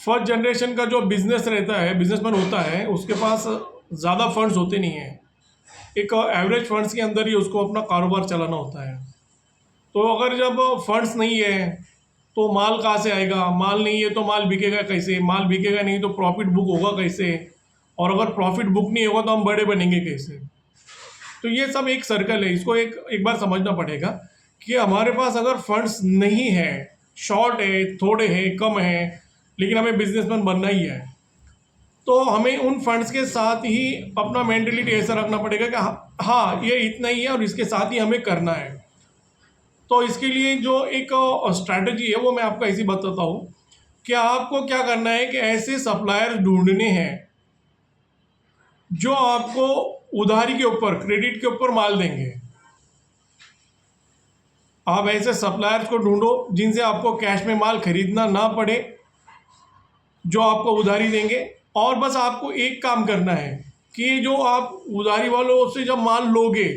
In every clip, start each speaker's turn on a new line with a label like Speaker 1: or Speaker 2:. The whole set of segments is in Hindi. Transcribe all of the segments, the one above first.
Speaker 1: फर्स्ट जनरेशन का जो बिजनेस रहता है, बिजनेसमैन होता है, उसके पास ज़्यादा फंड्स होते नहीं हैं। एक एवरेज फंड्स के अंदर ही उसको अपना कारोबार चलाना होता है। तो अगर जब फंड्स नहीं है तो माल कहाँ से आएगा, माल नहीं है तो माल बिकेगा कैसे, माल बिकेगा नहीं तो प्रॉफिट बुक होगा कैसे, और अगर प्रॉफिट बुक नहीं होगा तो हम बड़े बनेंगे कैसे। तो ये सब एक सर्कल है, इसको एक बार समझना पड़ेगा कि हमारे पास अगर फंड्स नहीं है, शॉर्ट है, थोड़े हैं, कम है, लेकिन हमें बिजनेसमैन बनना ही है, तो हमें उन फंड्स के साथ ही अपना मेंटलिटी ऐसा रखना पड़ेगा कि हाँ ये इतना ही है और इसके साथ ही हमें करना है। तो इसके लिए जो एक स्ट्रैटेजी है वो मैं आपको ऐसी बताता हूँ कि आपको क्या करना है कि ऐसे सप्लायर्स ढूंढने हैं जो आपको उधारी के ऊपर, क्रेडिट के ऊपर माल देंगे। आप ऐसे सप्लायर्स को ढूंढो जिनसे आपको कैश में माल खरीदना ना पड़े, जो आपको उधारी देंगे। और बस आपको एक काम करना है कि जो आप उधारी वालों से जब माल लोगे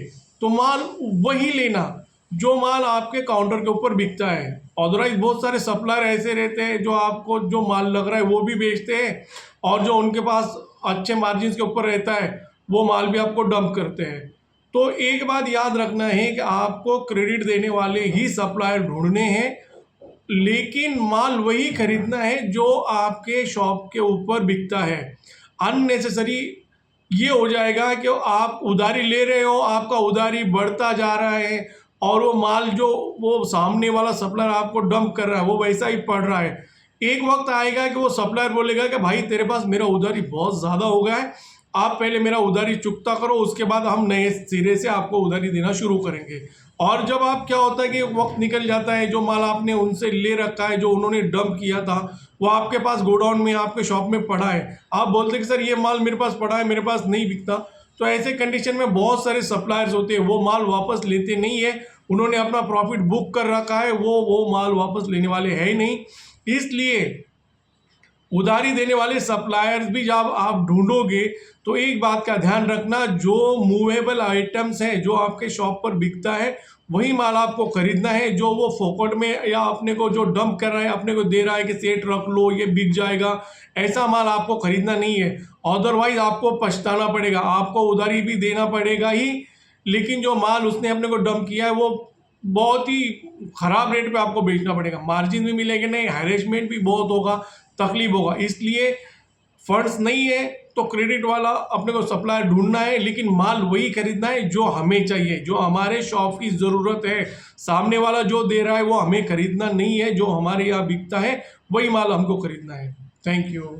Speaker 1: तो माल वही लेना जो माल आपके काउंटर के ऊपर बिकता है। अदरवाइज बहुत सारे सप्लायर ऐसे रहते हैं जो आपको जो माल लग रहा है वो भी बेचते हैं, और जो उनके पास अच्छे मार्जिन के ऊपर रहता है वो माल भी आपको डंप करते हैं। तो एक बात याद रखना है कि आपको क्रेडिट देने वाले ही सप्लायर ढूंढने हैं, लेकिन माल वही खरीदना है जो आपके शॉप के ऊपर बिकता है। अननेसेसरी ये हो जाएगा कि आप उधारी ले रहे हो, आपका उधारी बढ़ता जा रहा है और वो माल जो वो सामने वाला सप्लायर आपको डंप कर रहा है वो वैसा ही पड़ रहा है। एक वक्त आएगा कि वो सप्लायर बोलेगा कि भाई तेरे पास मेरा उधारी बहुत ज़्यादा हो गया है, आप पहले मेरा उधारी चुकता करो, उसके बाद हम नए सिरे से आपको उधारी देना शुरू करेंगे। और जब आप क्या होता है कि वक्त निकल जाता है, जो माल आपने उनसे ले रखा है, जो उन्होंने डंप किया था, वो आपके पास गोडाउन में, आपके शॉप में पड़ा है, आप बोलते कि सर ये माल मेरे पास पड़ा है, मेरे पास नहीं बिकता। तो ऐसे कंडीशन में बहुत सारे सप्लायर्स होते हैं, वो माल वापस लेते नहीं है, उन्होंने अपना प्रॉफिट बुक कर रखा है, वो माल वापस लेने वाले है ही नहीं। इसलिए उधारी देने वाले सप्लायर्स भी जब आप ढूंढोगे तो एक बात का ध्यान रखना, जो मूवेबल आइटम्स हैं, जो आपके शॉप पर बिकता है वही माल आपको खरीदना है। जो वो फोकट में या अपने को जो डंप कर रहा है, अपने को दे रहा है कि सेठ रख लो ये बिक जाएगा, ऐसा माल आपको खरीदना नहीं है। अदरवाइज आपको पछताना पड़ेगा, आपको उधारी भी देना पड़ेगा ही, लेकिन जो माल उसने अपने को डंप किया है वो बहुत ही खराब रेट पे आपको बेचना पड़ेगा, मार्जिन भी मिलेंगे नहीं, हैरेसमेंट भी बहुत होगा, तकलीफ होगा। इसलिए फंड्स नहीं है तो क्रेडिट वाला अपने को सप्लायर ढूंढना है, लेकिन माल वही खरीदना है जो हमें चाहिए, जो हमारे शॉप की ज़रूरत है। सामने वाला जो दे रहा है वो हमें खरीदना नहीं है, जो हमारे यहाँ बिकता है वही माल हमको खरीदना है। Thank you.